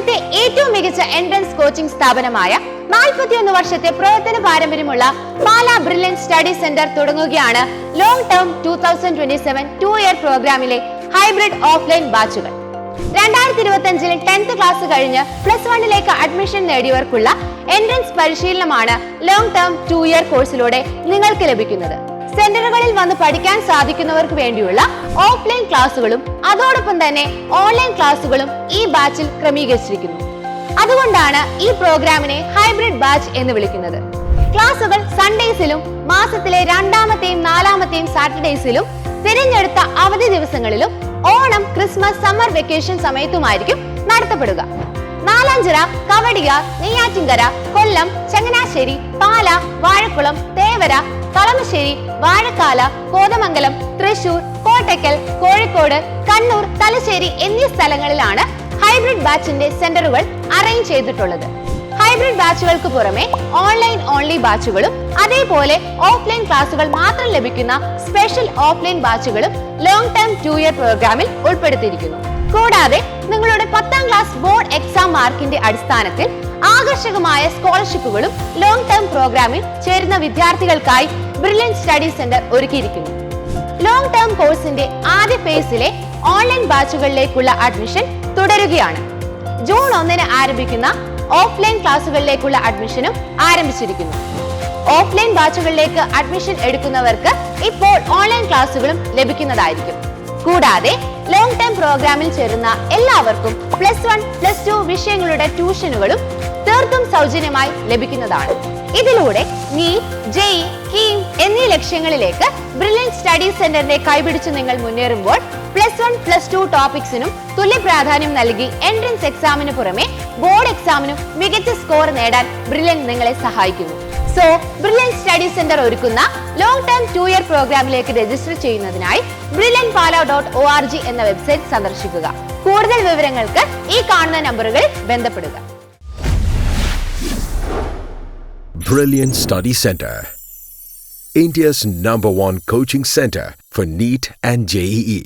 രാജ്യത്തെ ഏറ്റവും മികച്ച എൻട്രൻസ് കോച്ചിംഗ് സ്ഥാപനമായ 41 വർഷത്തെ പ്രവർത്തന പാരമ്പര്യമുള്ള പാലാ ബ്രില്യൻറ്റ് സ്റ്റഡി സെന്റർ തുടങ്ങുകയാണ് ലോങ് ടേം 2027 2-ഇയർ പ്രോഗ്രാമിലെ ഹൈബ്രിഡ് ഓഫ്ലൈൻ ബാച്ചുകൾ. 2025 10th ക്ലാസ് കഴിഞ്ഞ് +1 അഡ്മിഷൻ നേടിയവർക്കുള്ള എൻട്രൻസ് പരിശീലനമാണ് ലോങ് ടേം 2-ഇയർ കോഴ്സിലൂടെ നിങ്ങൾക്ക് ലഭിക്കുന്നത്. സെന്ററുകളിൽ വന്ന് പഠിക്കാൻ സാധിക്കുന്നവർക്ക് വേണ്ടിയുള്ള ഓഫ്ലൈൻ ക്ലാസുകളും അതോടൊപ്പം തന്നെ ഓൺലൈൻ ക്ലാസുകളും ഈ ബാച്ചിൽ ക്രമീകരിച്ചിരിക്കുന്നു. അതുകൊണ്ടാണ് ഈ പ്രോഗ്രാമിനെ ഹൈബ്രിഡ് ബാച്ച് എന്ന് വിളിക്കുന്നത്. ക്ലാസുകൾ സൺഡേസിലും മാസത്തിലെ 2ാമത്തെയും 4ാമത്തെയും സാറ്റർഡേസിലും തിരഞ്ഞെടുത്ത അവധി ദിവസങ്ങളിലും ഓണം, ക്രിസ്മസ്, സമ്മർ വെക്കേഷൻ സമയത്തുമായിരിക്കും നടത്തപ്പെടുക. നാലാഞ്ചിറ, കവടിയാർ, നെയ്യാറ്റിൻകര, കൊല്ലം, ചങ്ങനാശ്ശേരി, പാല, വാഴക്കുളം, തേവര, കളമശ്ശേരി, വാഴക്കാല, കോതമംഗലം, തൃശൂർ, കോട്ടയ്ക്കൽ, കോഴിക്കോട്, കണ്ണൂർ, തലശ്ശേരി എന്നീ സ്ഥലങ്ങളിലാണ് ഹൈബ്രിഡ് ബാച്ചിന്റെ സെന്ററുകൾ അറേഞ്ച് ചെയ്തിട്ടുള്ളത്. ഹൈബ്രിഡ് ബാച്ചുകൾക്ക് പുറമെ ഓൺലൈൻ ഓൺലി ബാച്ചുകളും അതേപോലെ ഓഫ്ലൈൻ ക്ലാസുകൾ മാത്രം ലഭിക്കുന്ന സ്പെഷ്യൽ ഓഫ്ലൈൻ ബാച്ചുകളും ലോങ് ടേം 2-ഇയർ പ്രോഗ്രാമിൽ ഉൾപ്പെടുത്തിയിരിക്കുന്നു. കൂടാതെ നിങ്ങളുടെ 10ാം ക്ലാസ് ബോർഡ് എക്സാം മാർക്കിന്റെ അടിസ്ഥാനത്തിൽ ആകർഷകമായ സ്കോളർഷിപ്പുകളും ലോങ് ടേം പ്രോഗ്രാമിൽ ചേരുന്ന വിദ്യാർത്ഥികൾക്കായി ബ്രില്യൻറ്റ് സ്റ്റഡി സെന്റർ ഒരുക്കിയിരിക്കുന്നു. ലോങ് ടേം കോഴ്സിന്റെ ആദ്യ ഫേസിലെ ഓൺലൈൻ ബാച്ചുകളിലേക്കുള്ള അഡ്മിഷൻ തുടരുകയാണ്. ജൂൺ 1 ആരംഭിക്കുന്ന ഓഫ്ലൈൻ ക്ലാസുകളിലേക്കുള്ള അഡ്മിഷനും ആരംഭിച്ചിരിക്കുന്നു. ഓഫ്ലൈൻ ബാച്ചുകളിലേക്ക് അഡ്മിഷൻ എടുക്കുന്നവർക്ക് ഇപ്പോൾ ഓൺലൈൻ ക്ലാസുകളും ലഭിക്കുന്നതായിരിക്കും. കൂടാതെ ലോങ് ടേം പ്രോഗ്രാമിൽ ചേരുന്ന എല്ലാവർക്കും +1, +2 വിഷയങ്ങളുടെ ട്യൂഷനുകളും തീർത്തും സൗജന്യമായി ലഭിക്കുന്നതാണ്. ഇതിലൂടെ നീറ്റ്, ജെഇഇ, കീം എന്നീ ലക്ഷ്യങ്ങളിലേക്ക് ബ്രില്യൻറ്റ് സ്റ്റഡി സെന്ററിനെ കൈപിടിച്ച് നിങ്ങൾ മുന്നേറുമ്പോൾ +1, +2 ടോപ്പിക്സിനും തുല്യ പ്രാധാന്യം നൽകി എൻട്രൻസ് എക്സാമിന് പുറമെ ബോർഡ് എക്സാമിനും മികച്ച സ്കോർ നേടാൻ ബ്രില്യൻറ്റ് നിങ്ങളെ സഹായിക്കുന്നു. സോ ബ്രില്യൻറ്റ് സ്റ്റഡി സെന്റർ ഒരുക്കുന്ന ലോങ് ടേം 2-ഇയർ പ്രോഗ്രാമിലേക്ക് രജിസ്റ്റർ ചെയ്യുന്നതിനായി brilliantpala.org എന്ന വെബ്സൈറ്റ് സന്ദർശിക്കുക. കൂടുതൽ വിവരങ്ങൾക്ക് ഈ കാണുന്ന നമ്പറുകളിൽ ബന്ധപ്പെടുക. Brilliant Study Center, India's #1 coaching center for NEET and JEE.